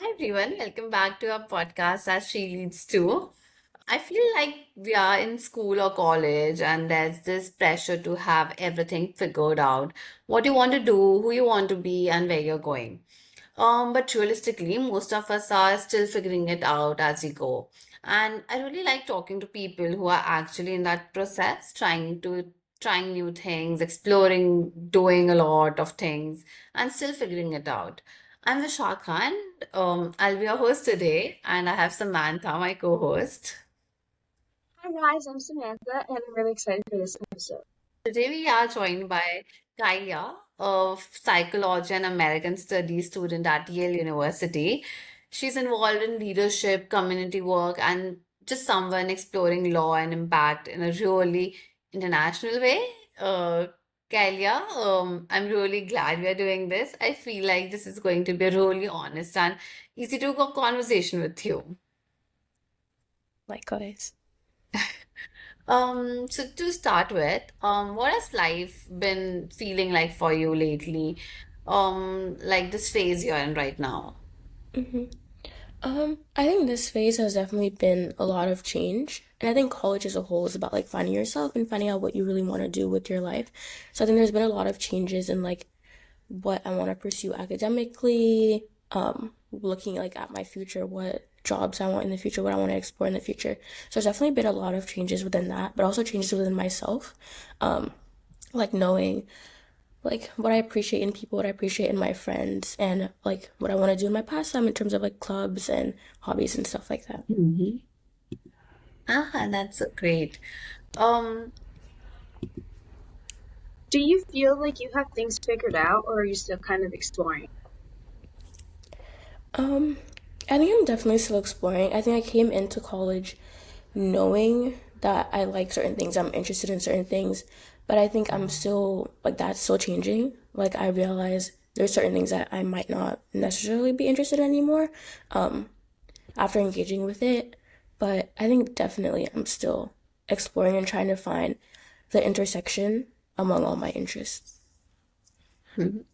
Hi everyone, welcome back to our podcast as She Leads To. I feel like we are in school or college and there's this pressure to have everything figured out, what you want to do, who you want to be, and where you're going. But realistically, most of us are still figuring it out as we go. And I really like talking to people who are actually in that process, trying new things, exploring, doing a lot of things, and still figuring it out. I'm Vishakha, and I'll be your host today, and I have Samantha, my co-host. Hi guys, I'm Samantha, and I'm really excited for this episode. Today we are joined by Kaileah, a psychology and American studies student at Yale University. She's involved in leadership, community work, and just someone exploring law and impact in a really international way. Uh, Kaileah, I'm really glad we are doing this. I feel like this is going to be a really honest and easy to go conversation with you. Likewise. So to start with, what has life been feeling like for you lately? Like this phase you're in right now. hmm I think this phase has definitely been a lot of change. And I think college as a whole is about like finding yourself and finding out what you really want to do with your life. So I think there's been a lot of changes in like what I want to pursue academically, looking like at my future, what jobs I want in the future, what I want to explore in the future. So there's definitely been a lot of changes within that, but also changes within myself. Like knowing like what I appreciate in people, what I appreciate in my friends, and like what I want to do in my pastime in terms of like clubs and hobbies and stuff like that. Mhm. Ah, that's so great. Um, Do you feel like you have things figured out, or are you still kind of exploring? Um, I think I'm definitely still exploring. I think I came into college knowing that I like certain things, I'm interested in certain things, but I think I'm still like that's still changing. Like I realize there's certain things that I might not necessarily be interested in anymore after engaging with it. But I think definitely I'm still exploring and trying to find the intersection among all my interests. mhm.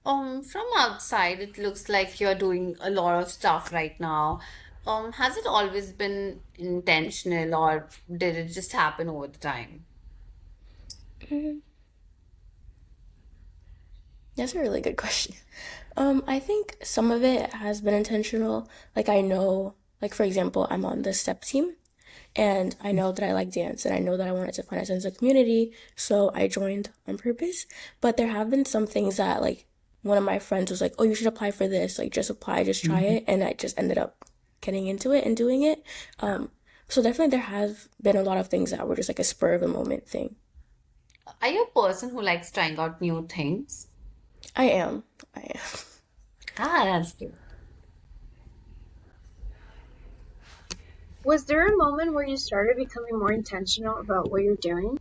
From outside, it looks like you're doing a lot of stuff right now. Has it always been intentional or did it just happen over the time? That's a really good question. I think some of it has been intentional. Like I know, like for example, I'm on the step team, and I know that I like dance, and I know that I wanted to find a sense of community, so I joined on purpose. But there have been some things that like one of my friends was like, "Oh, you should apply for this. Like just apply, just try Mhm. it," and I just ended up getting into it and doing it. So definitely there have been a lot of things that were just like a spur of the moment thing. Are you a person who likes trying out new things? I am. I am. Ah, that's good. Was there a moment where you started becoming more intentional about what you're doing?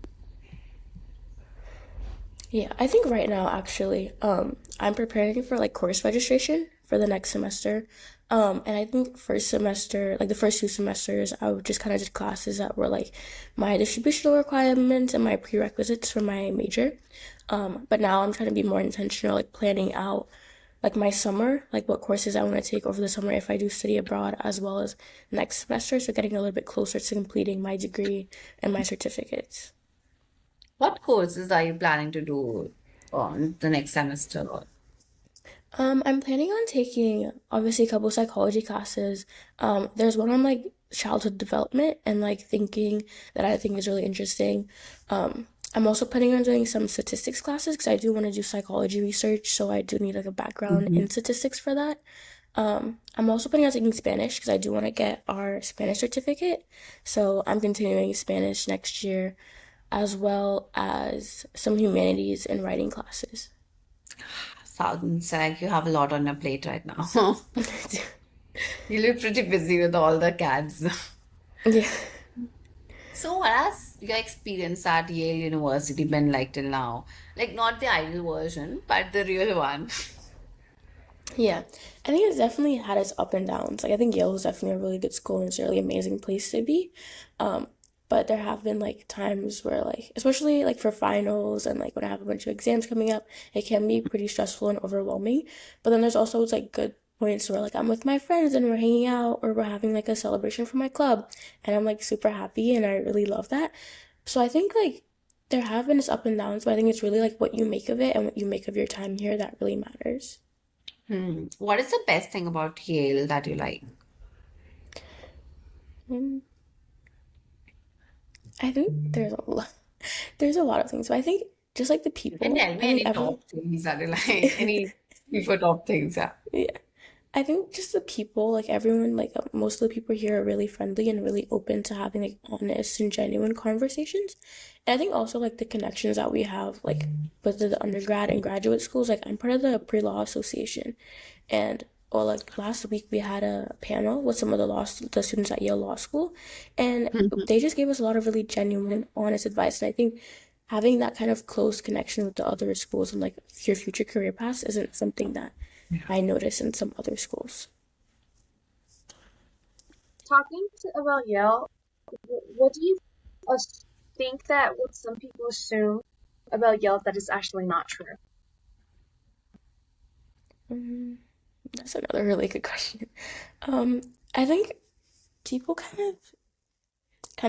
Yeah, I think right now actually, I'm preparing for like course registration for the next semester. And I think first semester, like the first 2 semesters, I would just kind of did classes that were like my distributional requirements and my prerequisites for my major. But now I'm trying to be more intentional, like planning out like my summer, like what courses I want to take over the summer if I do study abroad, as well as next semester. So getting a little bit closer to completing my degree and my certificates. What courses are you planning to do on the next semester? I'm planning on taking obviously a couple psychology classes. There's one on like childhood development and like thinking that I think is really interesting. I'm also planning on doing some statistics classes because I do want to do psychology research, so I do need like a background Mhm. in statistics for that. I'm also planning on taking Spanish because I do want to get our Spanish certificate. So I'm continuing Spanish next year, as well as some humanities and writing classes. Sounds like you have a lot on your plate right now. You look pretty busy with all the cats. Yeah. So, what has your experience at Yale University been like till now? Like, not the ideal version, but the real one. Yeah, I think it's definitely had its up and downs. Like I think Yale is definitely a really good school and it's a really amazing place to be. Um, but there have been like times where like especially like for finals and like when I have a bunch of exams coming up, it can be pretty stressful and overwhelming. But then there's also it's like good points where like I'm with my friends and we're hanging out or we're having like a celebration for my club and I'm like super happy and I really love that. So I think like there have been its up and downs, but I think it's really like what you make of it and what you make of your time here that really matters. What is the best thing about Yale that you like? Mm, I think there's a lot of things, but I think just like the You can people, tell I me think any everyone, top things that you like, any super top things, yeah. yeah. I think just the people, like everyone, like most of the people here are really friendly and really open to having like honest and genuine conversations. And I think also like the connections that we have, like with the undergrad and graduate schools, like I'm part of the pre-law association. And or like last week we had a panel with some of the students at Yale Law School, and they just gave us a lot of really genuine, honest advice. And I think having that kind of close connection with the other schools and like your future career paths isn't something that I notice in some other schools. About Yale, what do you think that what some people assume about Yale that is actually not true? Um, that's another really good question. Um, I think people kind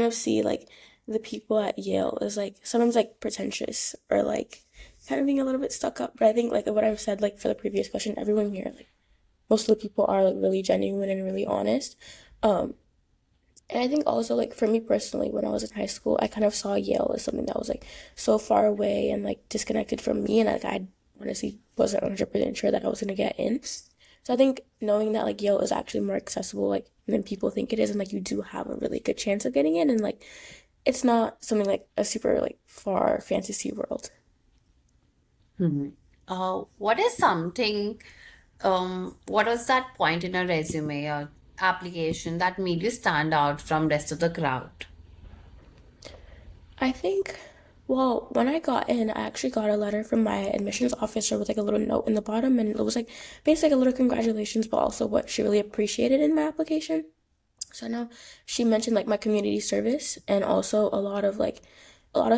of see like the people at Yale as like sometimes like pretentious or like kind of being a little bit stuck up. But I think like what I've said like for the previous question, everyone here like most of the people are like really genuine and really honest. Um, and I think also like for me personally, when I was in high school, I kind of saw Yale as something that was like so far away and like disconnected from me, and like I honestly wasn't 100% sure that I was gonna get in. So I think knowing that like Yale is actually more accessible like than people think it is, and like you do have a really good chance of getting in, and like it's not something like a super like far fantasy world. Mhm. What is something, what was that point in a resume or application that made you stand out from rest of the crowd? I think, well, when I got in, I actually got a letter from my admissions officer with like a little note in the bottom, and it was like basically like a little congratulations, but also what she really appreciated in my application. So I know she mentioned like my community service and also a lot of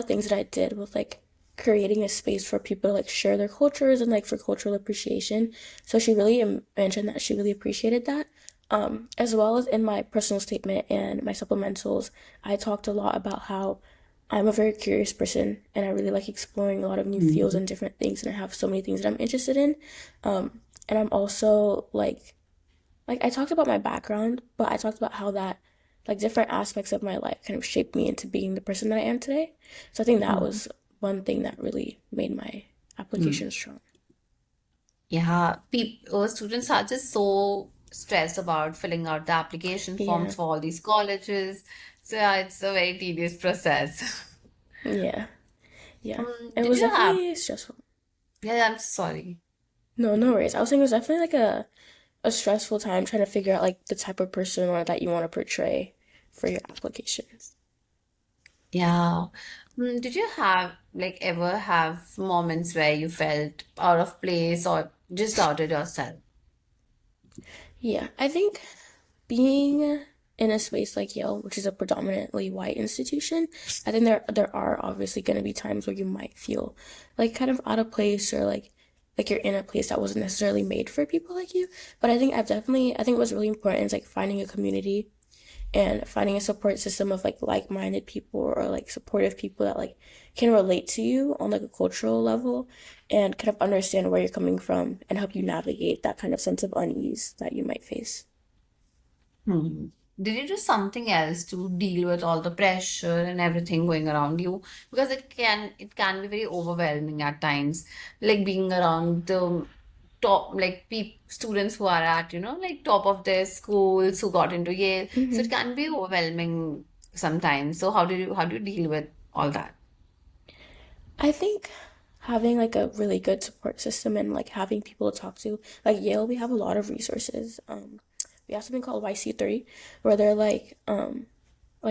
things that I did with like creating a space for people to like share their cultures and like for cultural appreciation. So she really mentioned that she really appreciated that. As well as in my personal statement and my supplementals, I talked a lot about how I'm a very curious person and I really like exploring a lot of new fields Mhm. and different things, and I have so many things that I'm interested in. And I'm also like I talked about my background, but I talked about how that like different aspects of my life kind of shaped me into being the person that I am today. So I think that Mhm. was one thing that really made my Mm. application strong. Yeah, people, students are just so stressed about filling out the application forms Yeah. for all these colleges. So yeah, it's a very tedious process. Yeah. Yeah. It Did was you have? definitely stressful. Yeah, I'm sorry. No, no worries. I was saying it was definitely like a stressful time trying to figure out like the type of person or that you want to portray for your applications. Yeah. Did you have like ever have moments where you felt out of place or just doubted yourself? Yeah, I think being in a space like Yale, which is a predominantly white institution, I think there are obviously going to be times where you might feel like kind of out of place or like you're in a place that wasn't necessarily made for people like you. But I think what's really important is like finding a community and finding a support system of like-minded people or like supportive people that like can relate to you on like a cultural level and kind of understand where you're coming from and help you navigate that kind of sense of unease that you might face. Hmm. Did you do something else to deal with all the pressure and everything going around you? Because it can be very overwhelming at times, like being around the top like students who are at like top of their schools who got into Yale. So it Hmm. can be overwhelming sometimes. So how do you deal with all that? I think having like a really good support system and like having people to talk to, like Yale, we have a lot of resources. We have something called YC3, where they're like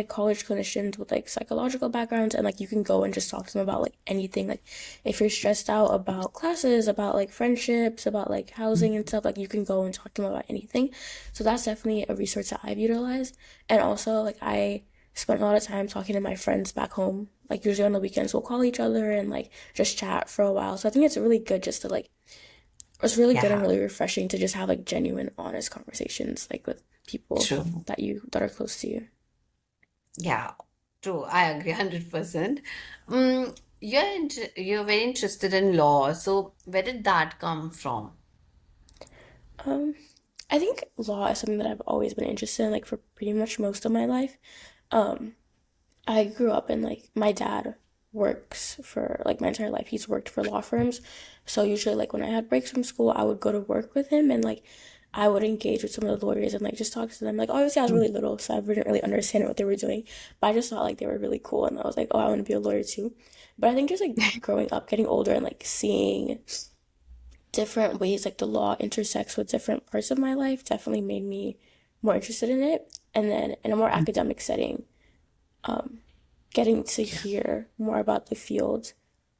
college clinicians with like psychological backgrounds, and like you can go and just talk to them about like anything. Like if you're stressed out about classes, about like friendships, about like housing and stuff, like you can go and talk to them about anything. So that's definitely a resource that I've utilized. And also like I spent a lot of time talking to my friends back home. Like usually on the weekends we'll call each other and like just chat for a while. So I think it's really good just to like It's really good and Yeah, really refreshing to just have like genuine, honest conversations like with people true. that are close to you. Yeah, true. I agree 100%. You're very interested in law, so where did that come from? Um, I think law is something that I've always been interested in, like for pretty much most of my life. Um, I grew up in like my dad works for like my entire life. He's worked for law firms. So usually like when I had breaks from school, I would go to work with him and like I would engage with some of the lawyers and like just talk to them. Like obviously I was really little, so I didn't really understand what they were doing. But I just thought like they were really cool and I was like, oh, I want to be a lawyer too. But I think just like growing up, getting older and like seeing different ways like the law intersects with different parts of my life definitely made me more interested in it. And then in a more academic setting, getting to hear more about the field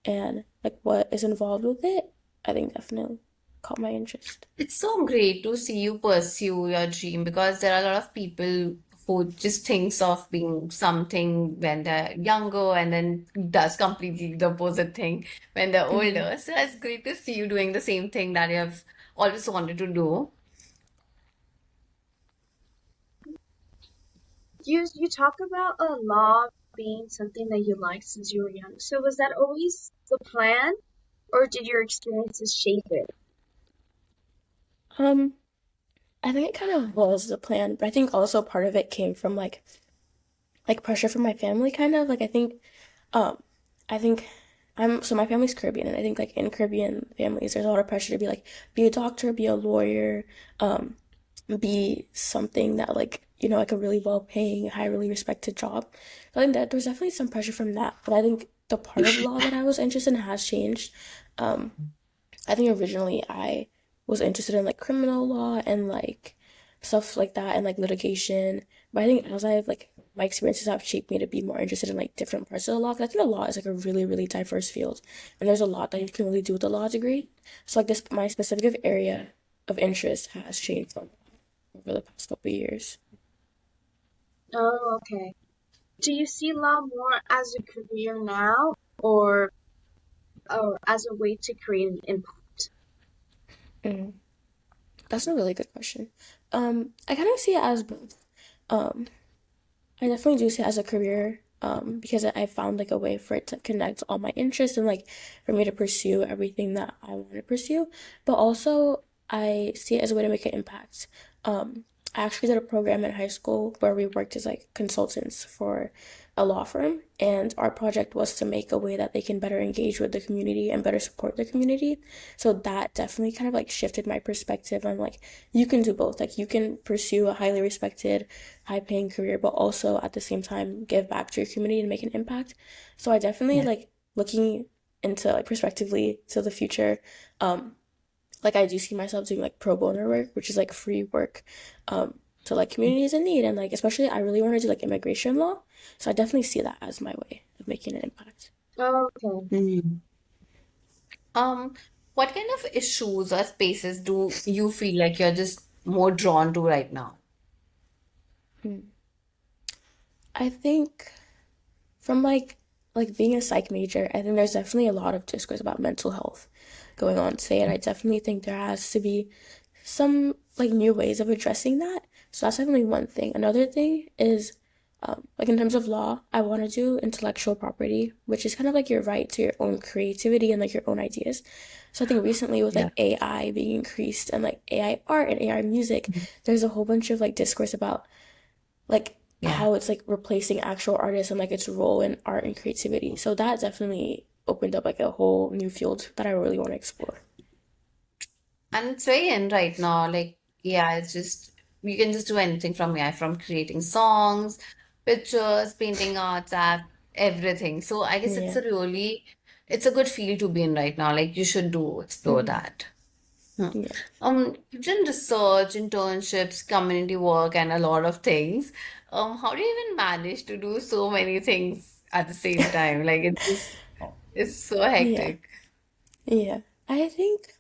and like what is involved with it, I think definitely caught my interest. It's so great to see you pursue your dream because there are a lot of people who just thinks of being something when they're younger and then does completely the opposite thing when they're Hmm. older. So it's great to see you doing the same thing that you have always wanted to do. You talk about a law being something that you liked since you were young. So was that always the plan, or did your experiences shape it? Um, I think it kind of was the plan, but I think also part of it came from like pressure from my family kind of. Um I think I'm so my family's Caribbean and I think like in Caribbean families there's a lot of pressure to be like be a doctor, be a lawyer, um be something that like like a really well paying, highly respected job. So I think that there's definitely some pressure from that. But I think the part of law that I was interested in has changed. Um I think originally I was interested in like criminal law and like stuff like that and like litigation. But I think as I've like my experiences have shaped me to be more interested in like different parts of the law. Because I think the law is like a really, really diverse field. And there's a lot that you can really do with a law degree. So like this my specific area of interest has changed over the past couple of years. Oh, okay. Do you see law more as a career now, or as a way to create an impact? Mm, that's a really good question. I kind of see it as both. Um, I definitely do see it as a career because I found like a way for it to connect all my interests and like for me to pursue everything that I want to pursue. But also, I see it as a way to make an impact. Um, I actually did a program in high school where we worked as like consultants for a law firm, and our project was to make a way that they can better engage with the community and better support the community. So that definitely kind of like shifted my perspective on like you can do both. Like you can pursue a highly respected, high paying career, but also at the same time give back to your community and make an impact. So I definitely Yeah. like looking into like prospectively to the future. Um, like I do see myself doing like pro bono work, which is like free work to like communities in need, and like especially I really want to do like immigration law. So I definitely see that as my way of making an impact. Oh, okay. Mm. Um, what kind of issues or spaces do you feel like you're just more drawn to right now? Hmm. I think from like being a psych major, I think there's definitely a lot of discourse about mental health going on today, and I definitely think there has to be some like new ways of addressing that. So that's definitely one thing. Another thing is like in terms of law, I want to do intellectual property, which is kind of like your right to your own creativity and like your own ideas. So I think recently with Yeah. like AI being increased and like AI art and AI music, there's a whole bunch of like discourse about like Yeah. how it's like replacing actual artists and like its role in art and creativity. So that definitely opened up like a whole new field that I really want to explore. And it's very in right now. Like, yeah, it's just you can just do anything from AI, from creating songs, pictures, painting arts, app, everything. So I guess Yeah. it's a good field to be in right now. Like you should do explore Hmm. that. Hmm. Yeah. You've done research, internships, community work, and a lot of things. How do you even manage to do so many things at the same time? Like it's so Yeah. hectic. Yeah. I think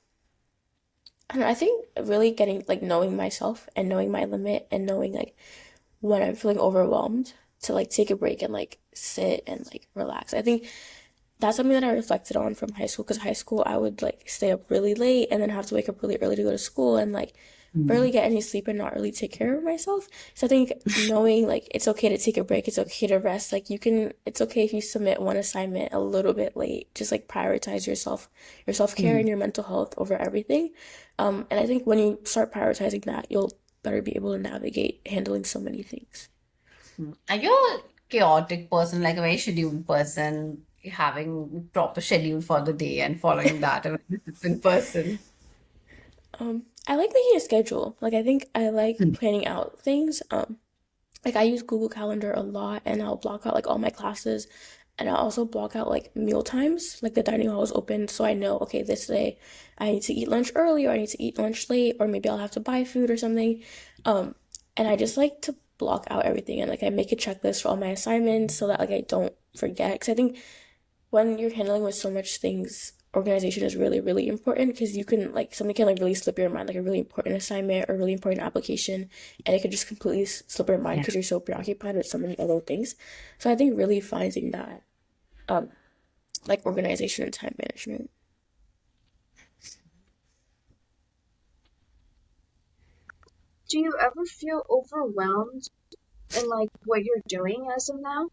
I don't know, I think really getting like knowing myself and knowing my limit and knowing like when I'm feeling overwhelmed to like take a break and like sit and like relax. I think that's something that I reflected on from high school, because high school I would like stay up really late and then have to wake up really early to go to school and like barely Mm. get any sleep and not really take care of myself. So I think knowing like it's okay to take a break, it's okay to rest. Like you can, it's okay if you submit one assignment a little bit late. Just like prioritize yourself, your self-care and Mm. your mental health over everything. And I think when you start prioritizing that, you'll better be able to navigate handling so many things. Are you a chaotic person, like a very scheduled person, having proper schedule for the day and following that, a very disciplined person? I like making a schedule. Like I think I like Mm. planning out things. Like I use Google Calendar a lot and I'll block out like all my classes and I'll also block out like meal times, like the dining hall is open so I know, okay, this day I need to eat lunch early or I need to eat lunch late or maybe I'll have to buy food or something. Um, and I just like to block out everything and like I make a checklist for all my assignments so that like I don't forget. Because I think when you're handling with so much things, organization is really, really important because you can like something can like really slip your mind, like a really important assignment or really important application, and it could just completely slip your mind Yeah. because you're so preoccupied with so many other things. So I think really finding that, um, like organization and time management. Do you ever feel overwhelmed in like what you're doing as of now?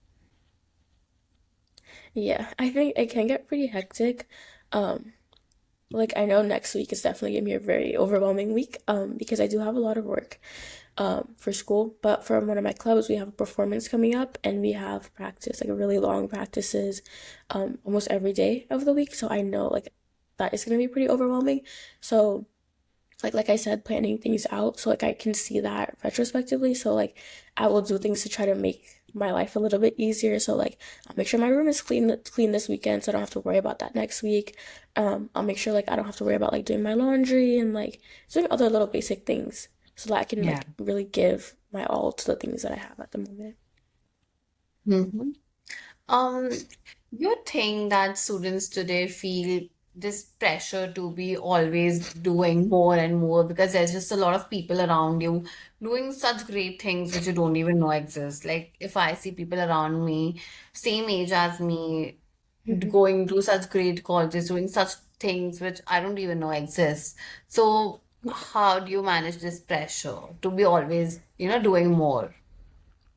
Yeah, I think it can get pretty hectic. Um, like I know next week is definitely gonna be a very overwhelming week, because I do have a lot of work for school. But from one of my clubs, we have a performance coming up, and we have practice, like a really long practices, almost every day of the week. So I know like that is gonna be pretty overwhelming. So like I said, planning things out so like I can see that retrospectively. So like I will do things to try to make my life a little bit easier. So like I'll make sure my room is clean this weekend so I don't have to worry about that next week. I'll make sure like I don't have to worry about like doing my laundry and like doing other little basic things so that I can Yeah. like really give my all to the things that I have at the moment. Hmm. Um, you think that students today feel this pressure to be always doing more and more because there's just a lot of people around you doing such great things which you don't even know exist. Like if I see people around me, same age as me, Hmm. going to such great colleges, doing such things which I don't even know exist. So how do you manage this pressure to be always, doing more?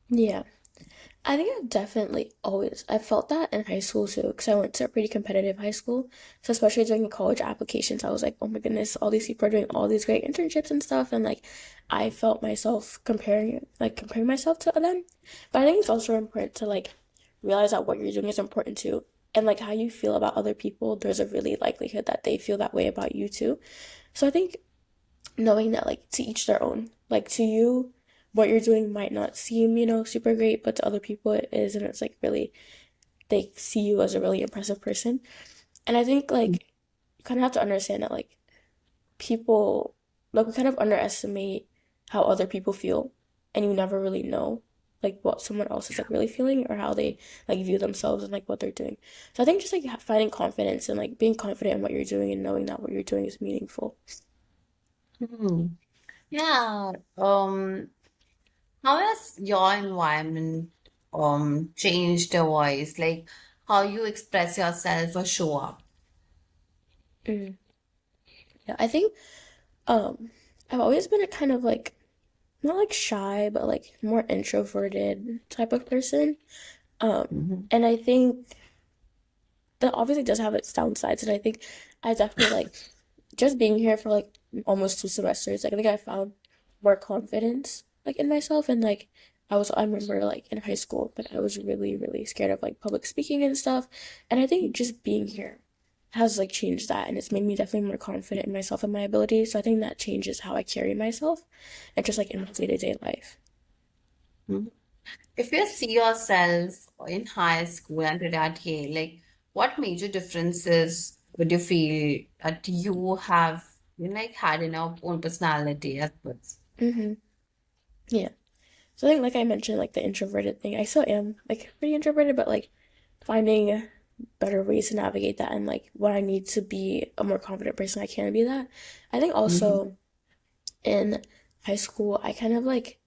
Yeah. I think I've definitely always I felt that in high school too because I went to a pretty competitive high school. So especially during the college applications, I was like, oh my goodness, all these people are doing all these great internships and stuff, and like I felt myself comparing myself to them. But I think it's also important to like realize that what you're doing is important too, and like how you feel about other people. There's a really likelihood that they feel that way about you too. So I think knowing that like to each their own, like to you what you're doing might not seem super great, but to other people it is, and it's like really they see you as a really impressive person. And I think like you kind of have to understand that like people, like we kind of underestimate how other people feel, and you never really know like what someone else is like really feeling or how they like view themselves and like what they're doing. So I think just like finding confidence and like being confident in what you're doing and knowing that what you're doing is meaningful. Hmm. Yeah. How has your environment changed your voice? Like how you express yourself or show up? Mm. Yeah, I think Um, I've always been a kind of like not like shy, but like more introverted type of person. Hmm. And I think that obviously does have its downsides, and I think I definitely like just being here for like almost 2 semesters. Like I think I found more confidence like in myself, and like I remember like in high school, like I was really really scared of like public speaking and stuff, and I think just being here has like changed that, and it's made me definitely more confident in myself and my abilities. So I think that changes how I carry myself, and just like in my day-to-day life. If you see yourself in high school and today at Yale, like what major differences would you feel that you have, like had in your own personality as well? Mm-hmm. Yeah. So I think like I mentioned like the introverted thing, I still am like pretty introverted, but like finding better ways to navigate that and like when I need to be a more confident person, I can be that. I think Hmm. also in high school, I kind of like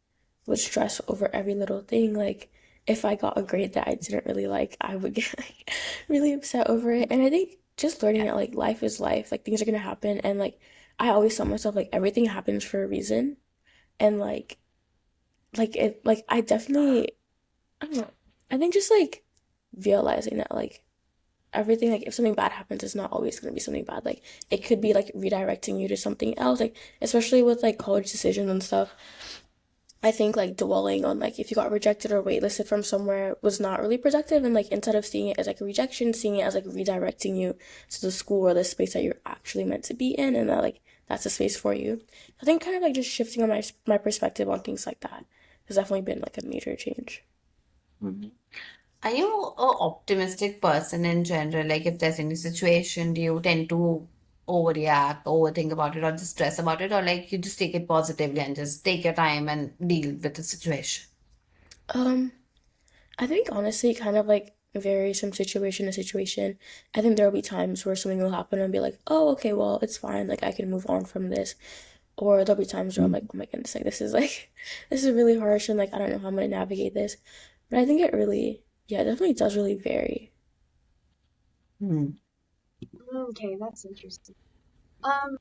would stress over every little thing. Like if I got a grade that I didn't really like, I would get like really upset over it. And I think just learning that like life is life, like things are gonna happen, and like I always tell myself like everything happens for a reason, and like it like I definitely I don't know. I think just like realizing that like everything like if something bad happens it's not always going to be something bad, like it could be like redirecting you to something else, like especially with like college decisions and stuff. I think like dwelling on like if you got rejected or waitlisted from somewhere was not really productive, and like instead of seeing it as like a rejection, seeing it as like redirecting you to the school or the space that you're actually meant to be in, and that like that's a space for you. I think kind of like just shifting on my perspective on things like that has definitely been like a major change. Mhm. Are you a optimistic person in general? Like if there's any situation, do you tend to overreact, overthink about it, or just stress about it, or like you just take it positively and just take your time and deal with the situation? um I think honestly, kind of like varies from situation to situation. I think there'll be times where something will happen and be like, oh, okay, well, it's fine. Like, I can move on from this. Or there'll be times where I'm like, oh my goodness, like, this is like, this is really harsh and like, I don't know how I'm gonna navigate this. But I think it really, yeah, it definitely does really vary. Hmm. Okay, that's interesting. Um,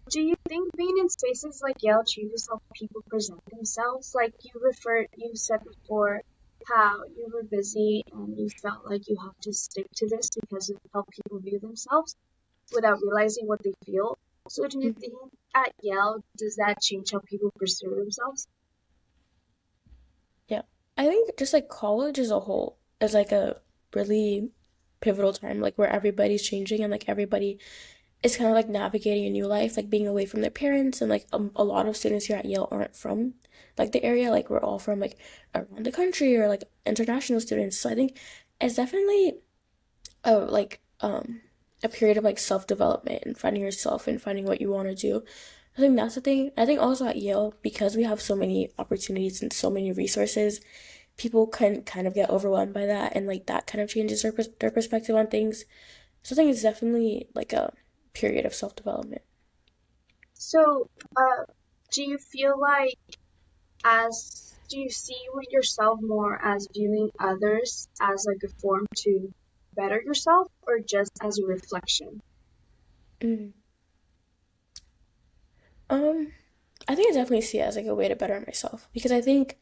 do you think being in spaces like Yale changes how people present themselves? Like you said before, how you were busy and you felt like you have to stick to this because of how people view themselves without realizing what they feel. So do you Mhm. think at Yale, does that change how people pursue themselves? Yeah. I think just like college as a whole is like a really pivotal time, like where everybody's changing and like everybody it's kind of like navigating a new life, like being away from their parents, and like a lot of students here at Yale aren't from like the area, like we're all from like around the country or like international students. So I think it's definitely a period of like self development and finding yourself and finding what you want to do. I think that's the thing. I think also at Yale, because we have so many opportunities and so many resources, people can kind of get overwhelmed by that, and like that kind of changes their perspective on things. So I think it's definitely like a period of self development. So, do you feel like do you see yourself more as viewing others as like a form to better yourself or just as a reflection? Mm. Um, I think I definitely see it as like a way to better myself, because I think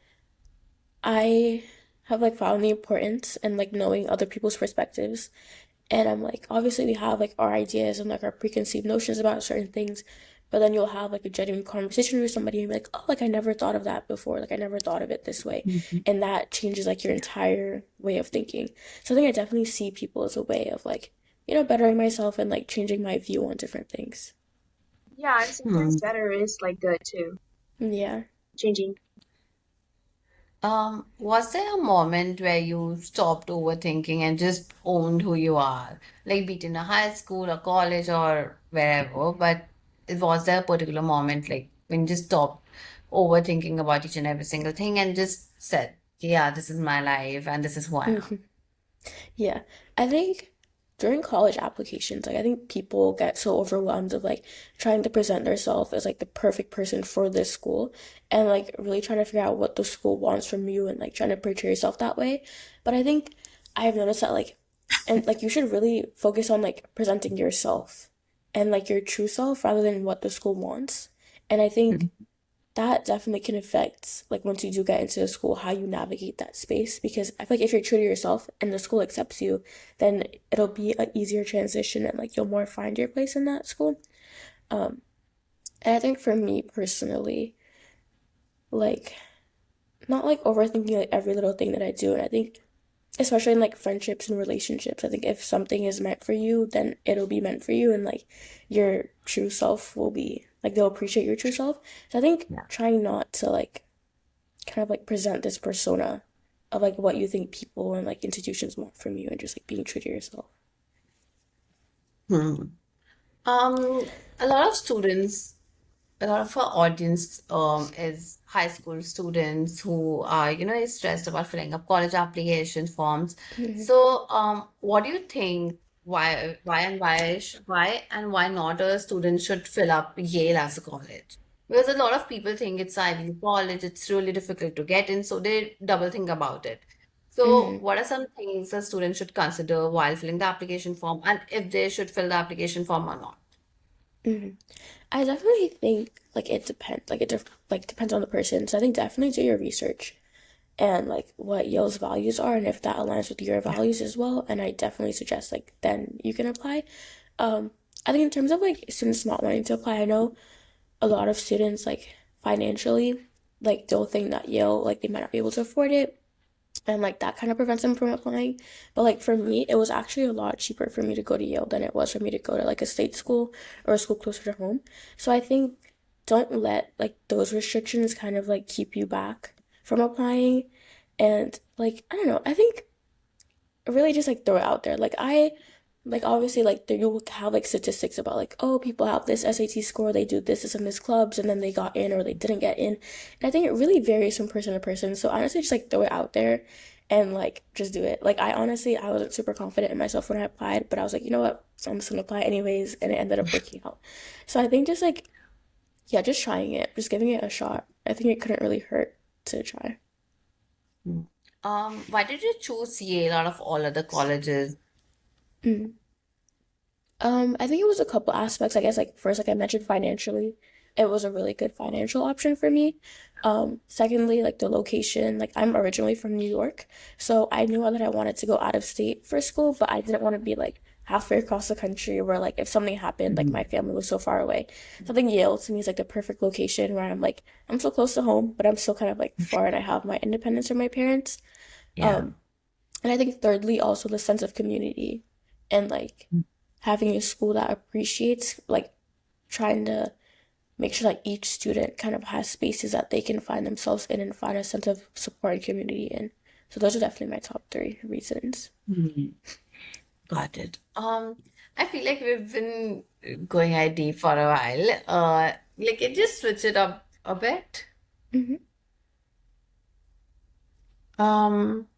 I have like found the importance and like knowing other people's perspectives. And I'm like, obviously we have like our ideas and like our preconceived notions about certain things, but then you'll have like a genuine conversation with somebody and be like, oh, like I never thought of that before. Like I never thought of it this way. Mhm. And that changes like your entire way of thinking. So I think I definitely see people as a way of like, bettering myself and like changing my view on different things. Yeah, and sometimes Hmm. better is like good too. Yeah. Changing. Was there a moment where you stopped overthinking and just owned who you are? Like be it in a high school or college or wherever, but was there a particular moment like when you just stopped overthinking about each and every single thing and just said, yeah, this is my life and this is who I am? Yeah, I think during college applications, like I think people get so overwhelmed of like trying to present themselves as like the perfect person for this school, and like really trying to figure out what the school wants from you and like trying to portray yourself that way. But I think I've noticed that like and like you should really focus on like presenting yourself and like your true self rather than what the school wants. And I think that definitely can affect like once you do get into the school how you navigate that space, because I feel like if you're true to yourself and the school accepts you, then it'll be an easier transition and like you'll more find your place in that school. And I think for me personally, like not like overthinking like every little thing that I do, and I think especially in like friendships and relationships, I think if something is meant for you then it'll be meant for you, and like your true self will be like they'll appreciate your true self. So I think Yeah. trying not to like kind of like present this persona of like what you think people and like institutions want from you, and just like being true to yourself. Hmm. A lot of students, a lot of our audience is high school students who are, stressed about filling up college application forms. Mhm. So, what do you think? Why and why not a student should fill up Yale as a college? Because a lot of people think it's Ivy League college, it's really difficult to get in, so they double think about it. So, Hmm. what are some things a student should consider while filling the application form, and if they should fill the application form or not? Hmm. I definitely think like it depends. Like like depends on the person. So I think definitely do your research and like what Yale's values are and if that aligns with your Yeah. values as well. And I definitely suggest like then you can apply. Um, I think in terms of like students not wanting to apply, I know a lot of students like financially like they'll think that Yale like they might not be able to afford it and like that kind of prevents them from applying. But like for me, it was actually a lot cheaper for me to go to Yale than it was for me to go to like a state school or a school closer to home. So I think don't let like those restrictions kind of like keep you back from applying. And like I don't know, I think really just like throw it out there. Like obviously like there you'll have like statistics about like oh people have this SAT score, they do this and this clubs and then they got in or they didn't get in. And I think it really varies from person to person. So honestly just like throw it out there and like just do it. Like I honestly I wasn't super confident in myself when I applied, but I was like, you know what? I'm just gonna apply anyways and it ended up working out. So I think just like yeah, just trying it, just giving it a shot. I think it couldn't really hurt to try. Mm. Why did you choose Yale out of all other colleges? Mm. I think it was a couple aspects. I guess like first, like I mentioned, financially, it was a really good financial option for me. Secondly, like the location. Like I'm originally from New York, so I knew that I wanted to go out of state for school, but I didn't want to be like halfway across the country where like if something happened, like Mhm. my family was so far away. So I think Yale to me is like the perfect location where I'm like I'm so close to home, but I'm still kind of like far and I have my independence from my parents. Yeah. Um, and I think thirdly, also the sense of community and like having a school that appreciates like trying to make sure that each student kind of has spaces that they can find themselves in and find a sense of support and community in. So those are definitely my top three reasons. Mhm. Got it. I feel like we've been going ID for a while. Like it just switch it up a bit. Hmm. Um,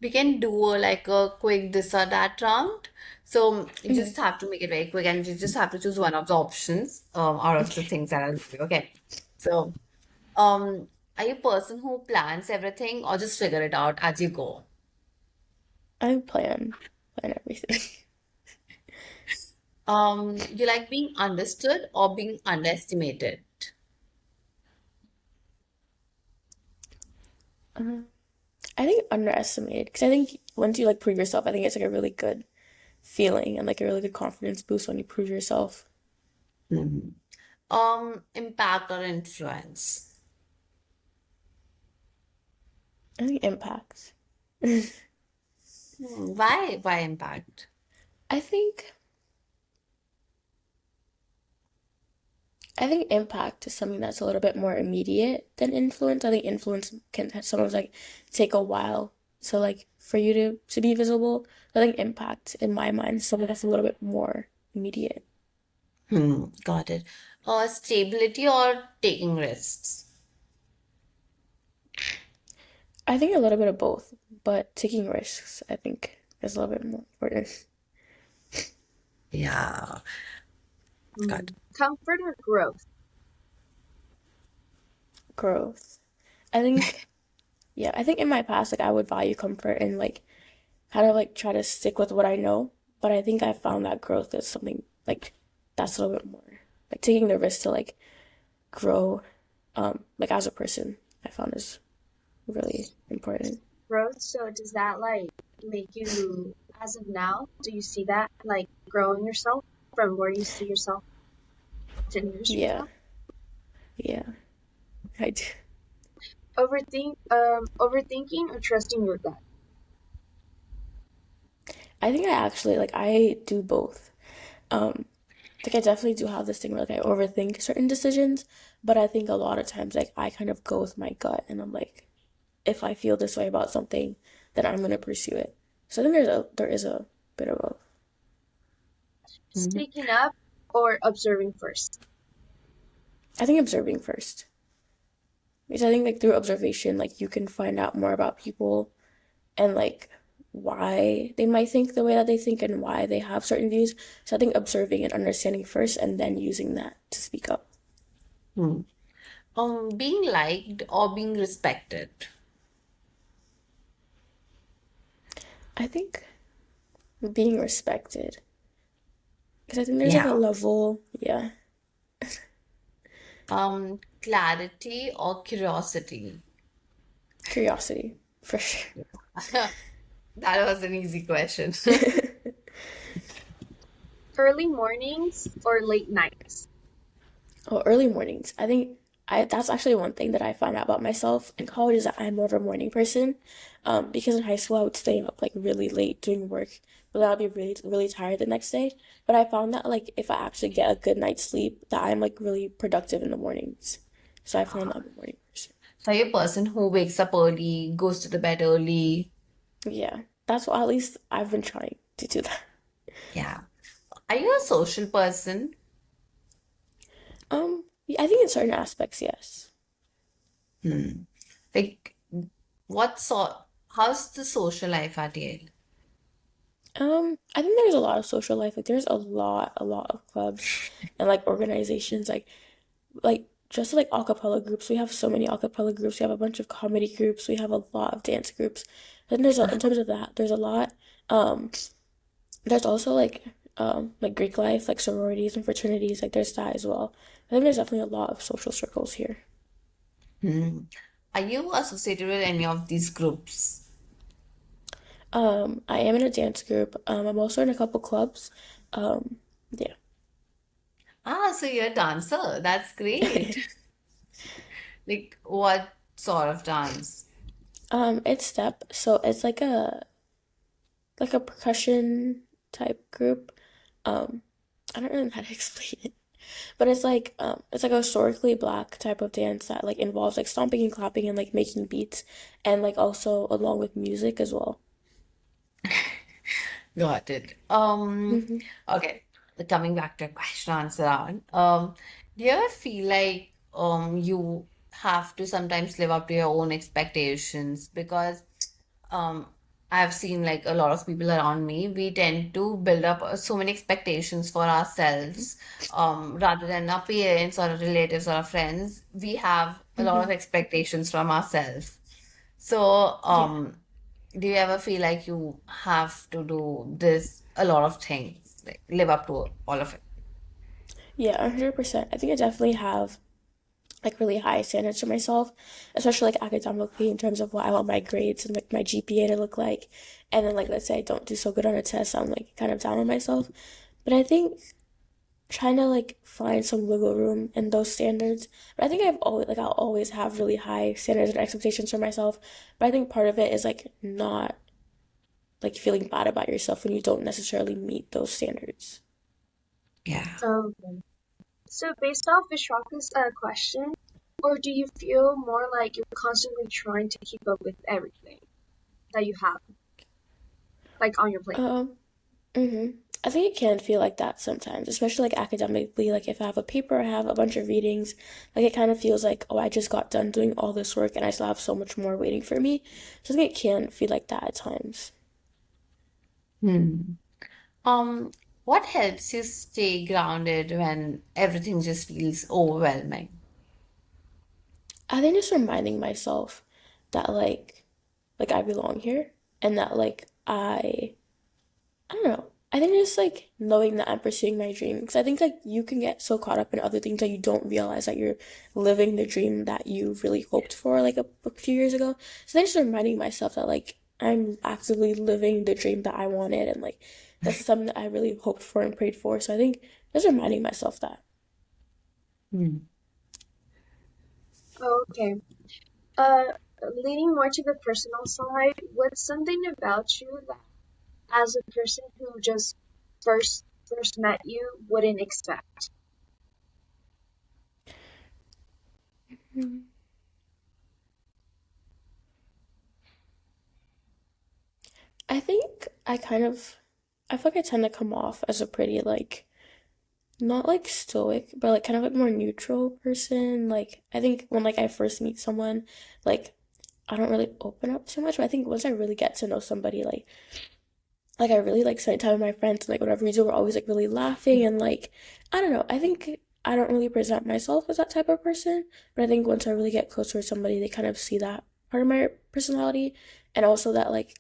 we can do like a quick this or that round. So you Hmm. just have to make it very quick, and you just have to choose one of the options out of the Okay. things that I'll give you. Okay. So, um, are you a person who plans everything or just figure it out as you go? I plan everything. You like being understood or being underestimated? uh, I think underestimated because I think once you like prove yourself, I think it's like a really good feeling and like a really good confidence boost when you prove yourself. Mhm. Impact or influence? I think impact. Why? Why impact? I think I think impact is something that's a little bit more immediate than influence. I think influence can sometimes like take a while. So like for you to be visible, I think impact in my mind is something that's a little bit more immediate. Got it. Stability or taking risks? I think a little bit of both, but taking risks I think is a little bit more important. Yeah, got Comfort or growth? Growth. I think yeah, I think in my past like I would value comfort and like kind of like try to stick with what I know, but I think I found that growth is something like that's a little bit more like taking the risk to like grow like as a person I found is really important. Growth, so does that like make you, as of now, do you see that like growing yourself from where you see yourself 10 years from Yeah, now? yeah, I do. Overthinking or trusting your gut? I think I actually like I do both. um like I definitely do have this thing where like I overthink certain decisions, but I think a lot of times like I kind of go with my gut and I'm like if I feel this way about something then I'm gonna pursue it. So I think there is a bit of both. it. Speaking up or observing first? I think observing first. Because I think like through observation, like you can find out more about people and like why they might think the way that they think and why they have certain views. So I think observing and understanding first and then using that to speak up. Hmm. Being liked or being respected? I think being respected. Because I think there's like a Yeah. level, yeah, Clarity or curiosity? curiosity for sure. That was an easy question. Early mornings or late nights? Oh, early mornings. I think that's actually one thing that I found out about myself in college is that I'm more of a morning person. Because in high school I would stay up like really late doing work, but then I'd be really really tired the next day. But I found that like if I actually get a good night's sleep, that I'm like really productive in the mornings. So I found that I'm a morning person. So you're a person who wakes up early, goes to the bed early. Yeah, that's what at least I've been trying to do that. Yeah. Are you a social person? Yeah, I think in certain aspects, yes. Hmm. Like, what sort, how's the social life at Yale? I think there's a lot of social life. Like there's a lot of clubs and like organizations like just like a cappella groups. We have so many a cappella groups. We have a bunch of comedy groups. We have a lot of dance groups. Then in terms of that, there's a lot. Um, there's also like Greek life, like sororities and fraternities. Like there's that as well. I think there's definitely a lot of social circles here. Hmm. Are you associated with any of these groups? I am in a dance group. I'm also in a couple clubs. Um, yeah. Ah, so you're a dancer. That's great. Like, what sort of dance? It's step, so it's like a percussion type group. Um, I don't really know how to explain it, but it's like a historically black type of dance that like involves like stomping and clapping and like making beats and like also along with music as well. Got it. Hmm. Okay. Coming back to a question answer round. Do you ever feel like you have to sometimes live up to your own expectations? Because um I've seen like a lot of people around me, we tend to build up so many expectations for ourselves, rather than our parents or our relatives or our friends. We have a lot of Hmm. expectations from ourselves. So, Yeah. do you ever feel like you have to do this a lot of things, like live up to all of it? Yeah, 100%. I think I definitely have like really high standards for myself, especially like academically in terms of what I want my grades and like my GPA to look like. And then like let's say I don't do so good on a test, I'm like kind of down on myself. But I think trying to like find some wiggle room in those standards. But I think I'll always have really high standards and expectations for myself. But I think part of it is like not like feeling bad about yourself when you don't necessarily meet those standards. Yeah. Okay. So based off Vishraka's question, or do you feel more like you're constantly trying to keep up with everything that you have, like on your plate? Um, hmm I think it can feel like that sometimes, especially like academically. Like if I have a paper, I have a bunch of readings, like it kind of feels like, oh, I just got done doing all this work and I still have so much more waiting for me. So I think it can feel like that at times. Hmm. Um, what helps you stay grounded when everything just feels overwhelming? I think just reminding myself that like I belong here and that like I don't know. I think just like knowing that I'm pursuing my dream because I think like you can get so caught up in other things that you don't realize that you're living the dream that you really hoped for like a few years ago. So then just reminding myself that like I'm actively living the dream that I wanted and like this is something that I really hoped for and prayed for. So I think just reminding myself that. Hmm. Okay. Uh, Leaning more to the personal side, what's something about you that, as a person who just first met you, wouldn't expect? Mm. I think I feel like I tend to come off as a pretty like not like stoic, but like kind of like more neutral person. Like I think when like I first meet someone, like I don't really open up too much. But I think once I really get to know somebody, like I really like spending time with my friends and like whatever we do, we're always like really laughing and like I don't know. I think I don't really present myself as that type of person, but I think once I really get closer to somebody, they kind of see that part of my personality, and also that like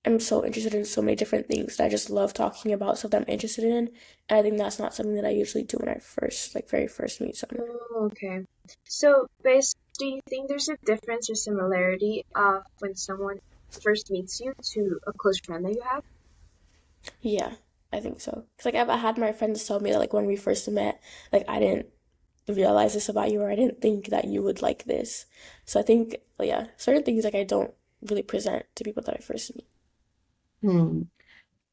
am so interested in so many different things that I just love talking about stuff that I'm interested in. And I think that's not something that I usually do when I first, like, very first meet someone. Oh, okay. So, do you think there's a difference or similarity of when someone first meets you to a close friend that you have? Yeah, I think so. Because, like, I've had my friends tell me that, like, when we first met, like, I didn't realize this about you, or I didn't think that you would like this. So I think, well, yeah, certain things, like, I don't really present to people that I first meet. Hmm.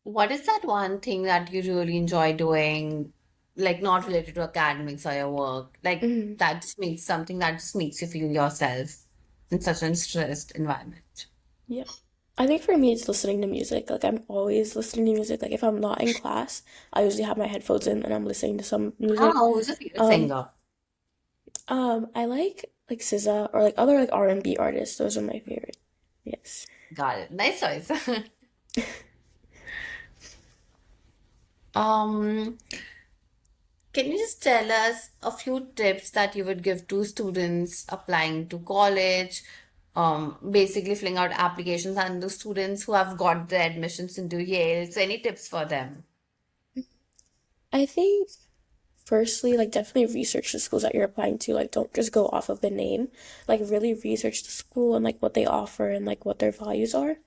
What is that one thing that you really enjoy doing, like not related to academics or your work, like Mhm. that just makes something that just makes you feel yourself in such a stressed environment? Yeah. I think for me, it's listening to music. Like, I'm always listening to music. Like, if I'm not in class, I usually have my headphones in and I'm listening to some music. Oh, who's your favorite Um, singer? I like SZA or like other like R&B artists. Those are my favorite. Yes. Got it. Nice choice. Um, can you just tell us a few tips that you would give to students applying to college, basically filling out applications, and the students who have got their admissions into Yale? So, any tips for them? I think firstly, like definitely research the schools that you're applying to. Like don't just go off of the name. Like really research the school and like what they offer and like what their values are.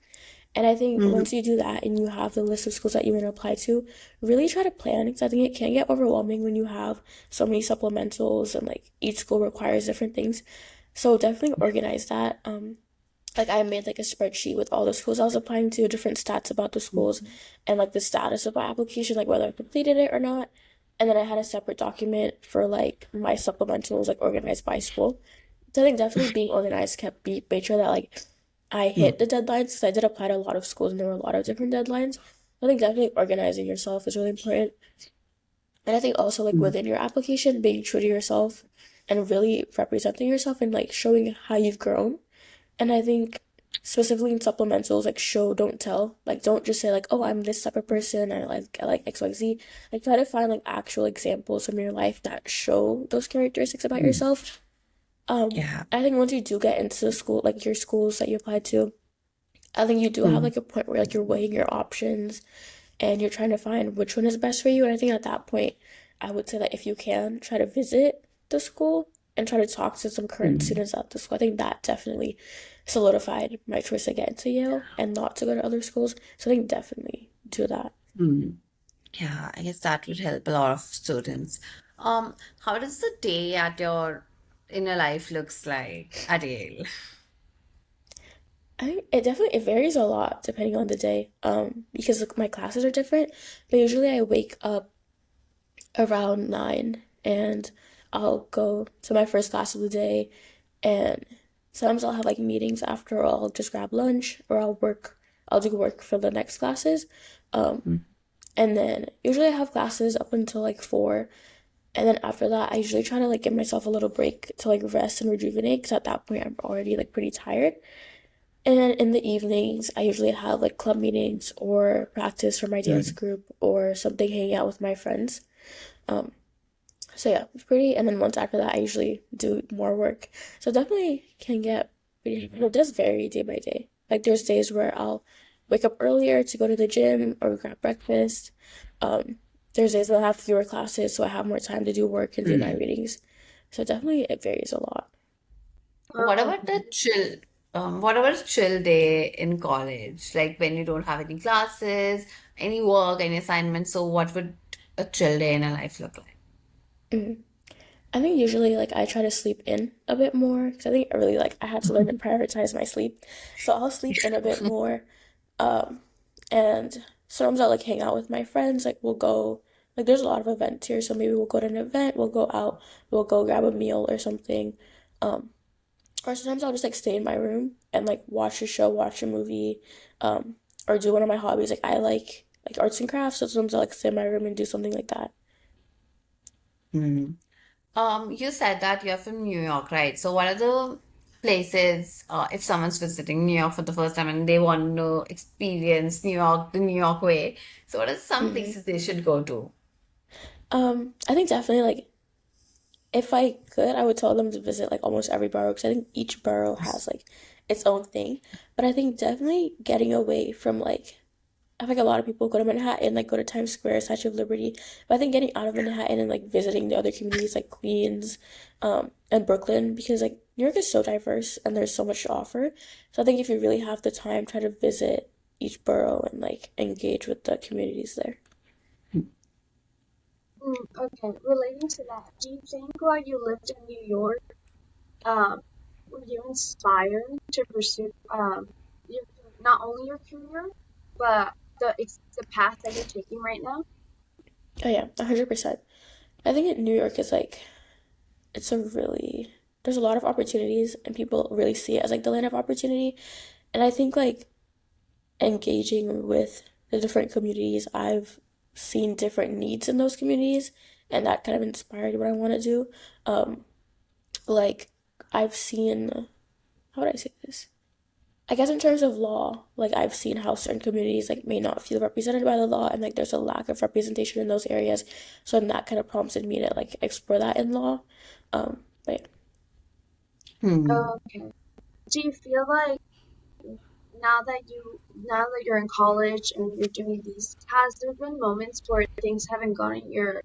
And I think Mhm. once you do that and you have the list of schools that you want to apply to, really try to plan because I think it can get overwhelming when you have so many supplementals and like each school requires different things. So definitely organize that. Like I made like a spreadsheet with all the schools I was applying to, different stats about the schools, and like the status of my application, like whether I completed it or not. And then I had a separate document for like my supplementals, like organized by school. So I think definitely being organized kept made sure that like I hit the deadlines because I did apply to a lot of schools and there were a lot of different deadlines. I think definitely organizing yourself is really important. And I think also like Mhm. within your application, being true to yourself and really representing yourself and like showing how you've grown. And I think specifically in supplementals, like show, don't tell. Like don't just say like, oh, I'm this type of person, I like XYZ. Like try to find like actual examples from your life that show those characteristics about Mhm. yourself. Yeah. I think once you do get into the school, like your schools that you apply to, I think you do have Mhm. like a point where like you're weighing your options and you're trying to find which one is best for you. And I think at that point, I would say that if you can, try to visit the school and try to talk to some current Mhm. students at the school. I think that definitely solidified my choice to get into Yale and not to go to other schools. So I think definitely do that. Mhm. Yeah, I guess that would help a lot of students. How does the day at your inner life looks like at Yale? I think it varies a lot depending on the day. Because like, my classes are different, but usually I wake up around 9 and I'll go to my first class of the day and sometimes I'll have like meetings after or I'll just grab lunch or I'll do work for the next classes. Um, and then usually I have classes up until like 4 and then after that I usually try to like give myself a little break to like rest and rejuvenate because at that point I'm already like pretty tired. And then in the evenings I usually have like club meetings or practice for my dance Mm. group or something hanging out with my friends. Um, So yeah, it's pretty. And then once after that, I usually do more work. So definitely can get pretty. It does vary day by day. Like there's days where I'll wake up earlier to go to the gym or grab breakfast. Um, there's days that I have fewer classes, so I have more time to do work and do my Mm. readings. So definitely it varies a lot. What Oh, about the chill, what about a chill day in college? Like when you don't have any classes, any work, any assignments. So what would a chill day in a life look like? Mhm. I think usually like I try to sleep in a bit more because I think I really like I had to learn to prioritize my sleep. So I'll sleep in a bit more. Um, and sometimes I'll like hang out with my friends. Like we'll go like there's a lot of events here, so maybe we'll go to an event, we'll go out, we'll go grab a meal or something. Um, or sometimes I'll just like stay in my room and like watch a show, watch a movie, um, or do one of my hobbies. Like I like arts and crafts, so sometimes I'll like stay in my room and do something like that. Mm. You said that you're from New York, right? So what are the places, if someone's visiting New York for the first time and they want to experience New York the New York way, so what are some Hmm. places they should go to? I think definitely like if I could, I would tell them to visit like almost every borough because I think each borough has like its own thing. But I think definitely getting away from like I think a lot of people go to Manhattan, like go to Times Square, Statue of Liberty. But I think getting out of Manhattan and like visiting the other communities like Queens, and Brooklyn, because like New York is so diverse and there's so much to offer. So I think if you really have the time, try to visit each borough and like engage with the communities there. Okay, relating to that, do you think while you lived in New York, um, were you inspired to pursue your, not only your career, but the path that you're taking right now? Oh yeah, 100%. I think New York is like it's a really there's a lot of opportunities and people really see it as like the land of opportunity. And I think like engaging with the different communities, I've seen different needs in those communities, and that kind of inspired what I want to do. Um, like I've seen, how would I say this? I guess in terms of law, like I've seen how certain communities like may not feel represented by the law, and like there's a lack of representation in those areas. So then that kind of prompted me to like explore that in law. But yeah. Hmm. Okay. Do you feel like now that you're in college and you're doing these, has there been moments where things haven't gone your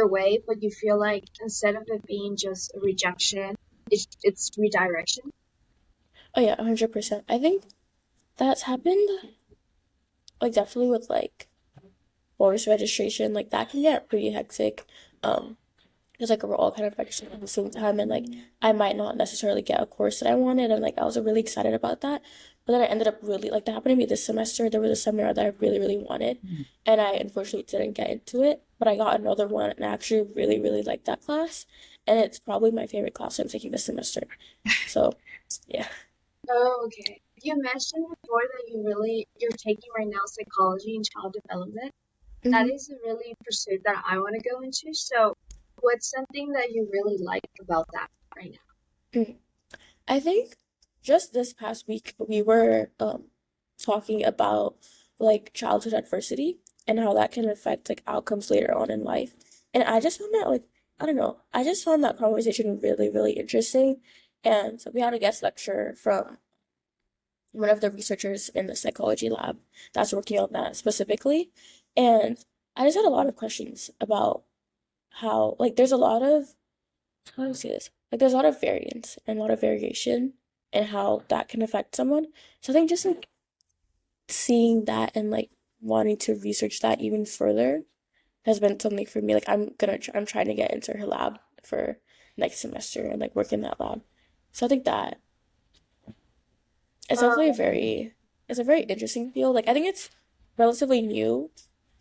way, but you feel like instead of it being just a rejection, it's redirection? Oh yeah, 100%. I think that's happened like definitely with like forced registration, like that can get pretty hectic. Because like we're all kind of registering at the same time, and like I might not necessarily get a course that I wanted, and like I was really excited about that. But then I ended up really like that happened to me this semester. There was a seminar that I really, really wanted, and I unfortunately didn't get into it. But I got another one, and I actually really, really liked that class, and it's probably my favorite class I'm taking this semester. So, yeah. Oh, okay. You mentioned before that you're taking right now psychology and child development. That hmm is a really pursuit that I want to go into. So, what's something that you really like about that right now? I think just this past week we were talking about like childhood adversity and how that can affect like outcomes later on in life. And I just found that like I don't know, I just found that conversation really, really interesting. And so we had a guest lecture from one of the researchers in the psychology lab that's working on that specifically. And I just had a lot of questions about how like there's a lot of how do I say this? Like there's a lot of variance and a lot of variation and how that can affect someone. So I think just like seeing that and like wanting to research that even further has been something for me. Like I'm trying to get into her lab for next semester and like work in that lab. So I think that it's definitely a Um, very it's a very interesting field. Like I think it's relatively new,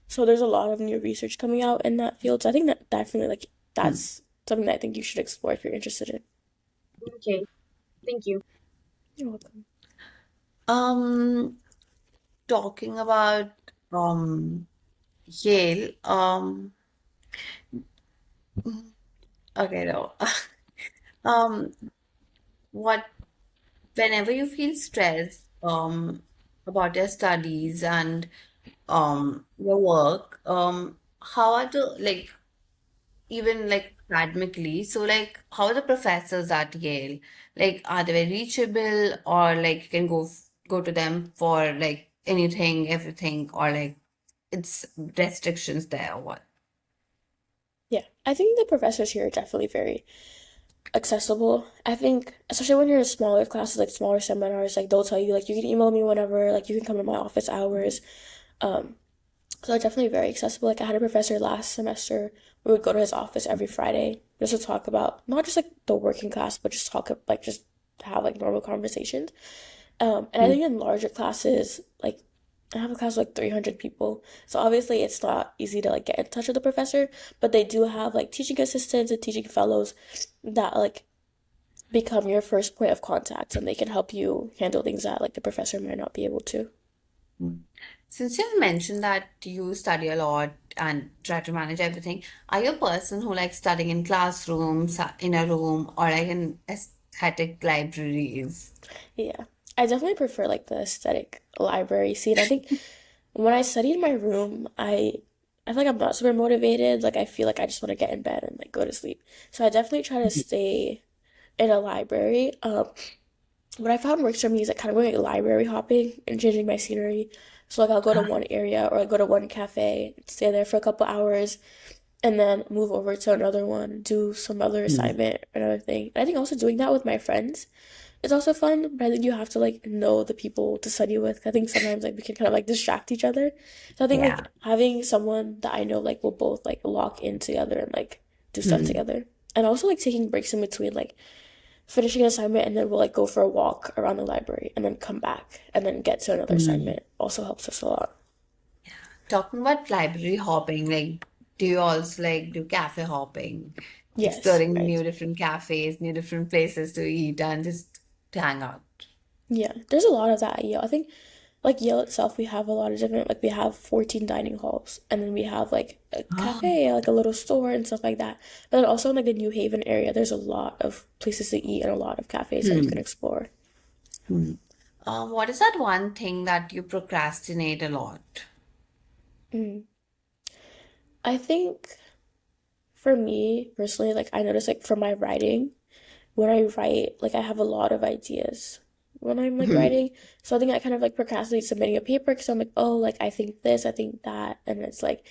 so there's a lot of new research coming out in that field. So I think that definitely like Hmm. that's something that I think you should explore if you're interested in. okay, thank you. You're welcome. Um, Talking about Yale. Okay, no. Um, what whenever you feel stressed about your studies and your work, how are the like even like academically, so like how are the professors at Yale? Like are they very reachable, or like you can go to them for like anything, everything, or like it's restrictions there or what? Yeah, I think the professors here are definitely very accessible. I think, especially when you're in smaller classes, like smaller seminars, like they'll tell you, like, you can email me whenever, like, you can come to my office hours. Um, so they're definitely very accessible. Like, I had a professor last semester, we would go to his office every Friday just to talk about not just like the working class, but just talk, like, just have like normal conversations. And I think in larger classes, like I have a class of like 300 people. So obviously it's not easy to like get in touch with the professor, but they do have like teaching assistants and teaching fellows that like become your first point of contact and they can help you handle things that like the professor might not be able to. Mm. Since you mentioned that you study a lot and try to manage everything, are you a person who likes studying in classrooms, in a room, or like in aesthetic libraries? Yeah. I definitely prefer like the aesthetic library scene. I think when I study in my room, I I feel like I'm not super motivated. Like I feel like I just want to get in bed and like go to sleep. So I definitely try to stay in a library. What I found works for me is like kind of going like library hopping and changing my scenery. So like I'll go to one area or I'll go to one cafe, stay there for a couple hours, and then move over to another one, do some other Mm. assignment or another thing. And I think also doing that with my friends is also fun, but I think you have to like know the people to study with. I think sometimes like we can kind of like distract each other. So I think Yeah. like having someone that I know like will both like lock in together and like do stuff Hmm. together. And also like taking breaks in between like finishing an assignment and then we'll like go for a walk around the library and then come back and then get to another Hmm. assignment also helps us a lot. Talking about library hopping, like, do you also like do cafe hopping, Yes, exploring right. new different cafes, new different places to eat and just to hang out? Yeah, there's a lot of that at Yale. I think like Yale itself, we have a lot of different like we have 14 dining halls and then we have like a cafe, like a little store and stuff like that. But then also in like the New Haven area, there's a lot of places to eat and a lot of cafes that you can Hmm. explore. Hmm. What is that one thing that you procrastinate a lot? Mm. I think for me personally, like I notice like for my writing, when I write, like I have a lot of ideas when I'm like Hmm. writing. So I think I kind of like procrastinate submitting a paper because I'm like, oh, like I think this, I think that, and it's like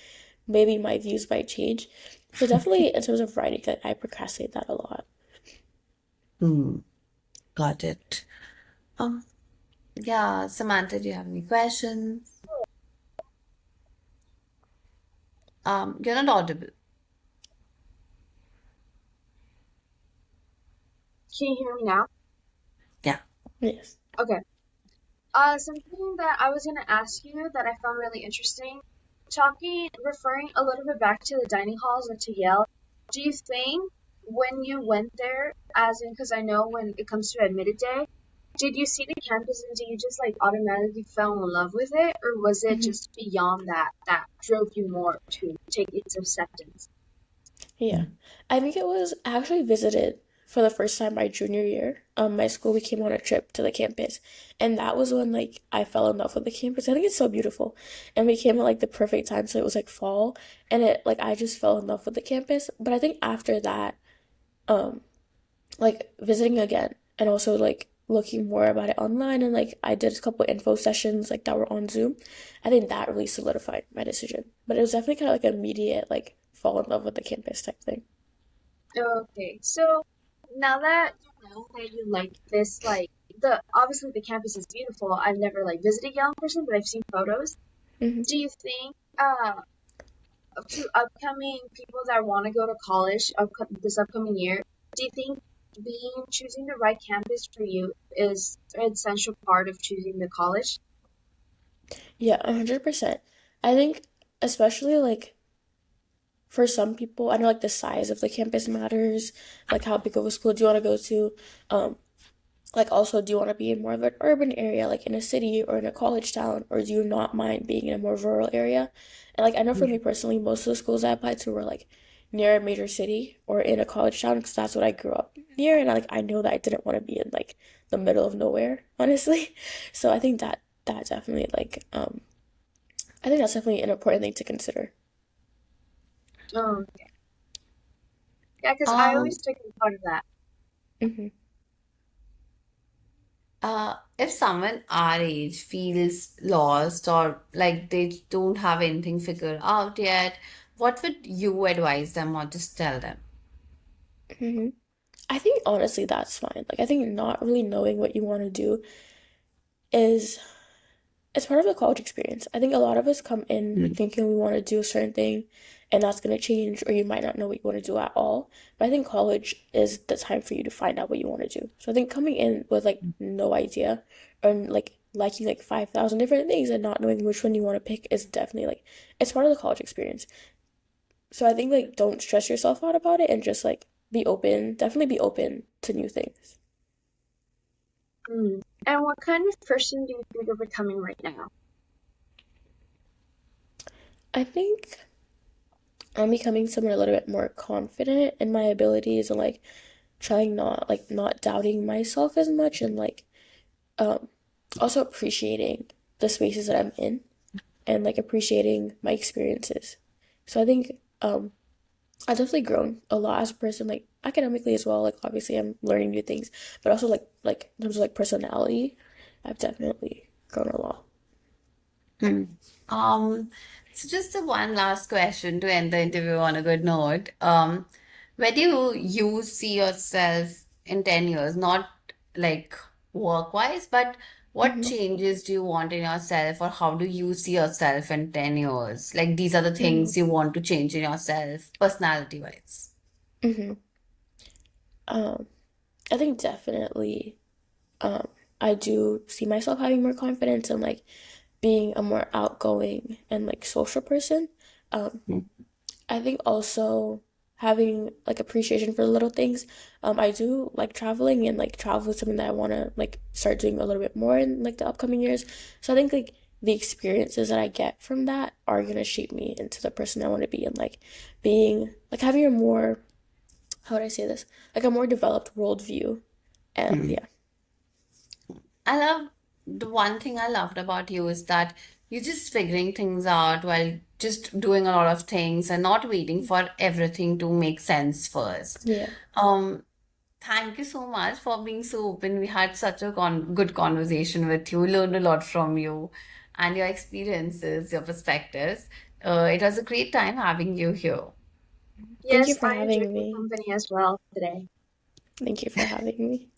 maybe my views might change. So definitely in terms of writing, like I procrastinate that a lot. Hmm. Got it. Um, yeah, Samantha, do you have any questions? You're not audible. Can you hear me now? Yeah. Yes. Okay. Something that I was gonna ask you that I found really interesting, referring a little bit back to the dining halls and to Yale, do you think when you went there, as in, because I know when it comes to admitted day, did you see the campus and did you just like automatically fell in love with it, or was it Hmm. just beyond that that drove you more to take its acceptance? Yeah. I think it was I actually visited for the first time my junior year. My school we came on a trip to the campus, and that was when like I fell in love with the campus. I think it's so beautiful, and we came at like the perfect time, so it was like fall, and it like I just fell in love with the campus. But I think after that, um, like visiting again, and also like looking more about it online, and like I did a couple info sessions like that were on Zoom. I think that really solidified my decision. But it was definitely kind of like immediate like fall in love with the campus type thing. Okay, so now that you know that you like this, like the obviously the campus is beautiful. I've never like visited Yale in person, but I've seen photos. Hmm. Do you think to upcoming people that want to go to college this upcoming year, do you think being choosing the right campus for you is an essential part of choosing the college? Yeah, 100%. I think especially like for some people, I know like the size of the campus matters, like how big of a school do you want to go to? Um, like also do you want to be in more of an urban area, like in a city or in a college town, or do you not mind being in a more rural area? And like I know for me personally, most of the schools I applied to were like near a major city or in a college town because that's what I grew up near, and I know that I didn't want to be in like the middle of nowhere, honestly. So I think that definitely like I think that's definitely an important thing to consider. Oh, yeah, because I Um, always took part of that. Hmm. if someone our age feels lost or like they don't have anything figured out yet, what would you advise them or just tell them? Hmm. I think honestly that's fine. Like I think not really knowing what you want to do is it's part of the college experience. I think a lot of us come in Mm. thinking we want to do a certain thing and that's going to change, or you might not know what you want to do at all. But I think college is the time for you to find out what you want to do. So I think coming in with like no idea or like liking like 5,000 different things and not knowing which one you want to pick is definitely like it's part of the college experience. So I think like don't stress yourself out about it and just like be open, definitely be open to new things. Mm. And what kind of person do you think you're becoming right now? I think I'm becoming someone a little bit more confident in my abilities and like trying not doubting myself as much and like um also appreciating the spaces that I'm in and like appreciating my experiences. So I think I've definitely grown a lot as a person, like academically as well. Like obviously I'm learning new things, but also like in terms of like personality, I've definitely grown a lot. Hmm. Um, so just the one last question to end the interview on a good note. Where do you see yourself in 10 years? Not like work-wise, but what Hmm. changes do you want in yourself, or how do you see yourself in 10 years? Like these are the Hmm. things you want to change in yourself, personality-wise. Hmm. Um, I think definitely um I do see myself having more confidence and like being a more outgoing and like social person. Um, I think also having like appreciation for the little things. I do like traveling and like travel is something that I want to like start doing a little bit more in like the upcoming years. So I think like the experiences that I get from that are gonna shape me into the person I want to be and like being like having a more, how would I say this, like a more developed worldview. And Hmm. yeah. I love the one thing I loved about you is that you're just figuring things out while just doing a lot of things and not waiting for everything to make sense first. Yeah. Um, Thank you so much for being so open. We had such a good conversation with you, learned a lot from you and your experiences, your perspectives. It was a great time having you here. Thank you Yes, for I enjoyed having your me. company as well today. Thank you for having me.